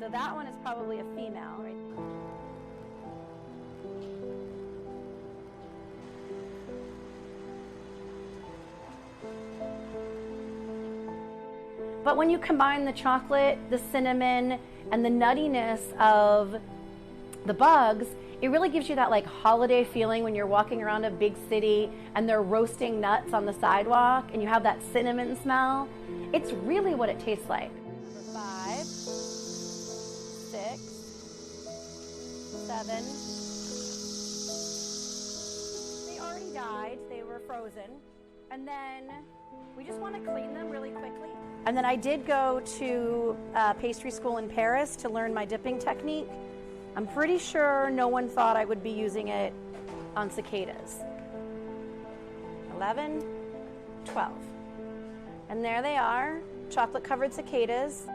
So that one is probably a female, right? But when you combine the chocolate, the cinnamon, and the nuttiness of the bugs, it really gives you that like holiday feeling when you're walking around a big city and they're roasting nuts on the sidewalk and you have that cinnamon smell. It's really what it tastes like. Number 5, 6, 7. They already died, they were frozen. And then we just want to clean them really quickly. And then I did go to pastry school in Paris to learn my dipping technique. I'm pretty sure no one thought I would be using it on cicadas. 11, 12. And there they are, chocolate-covered cicadas.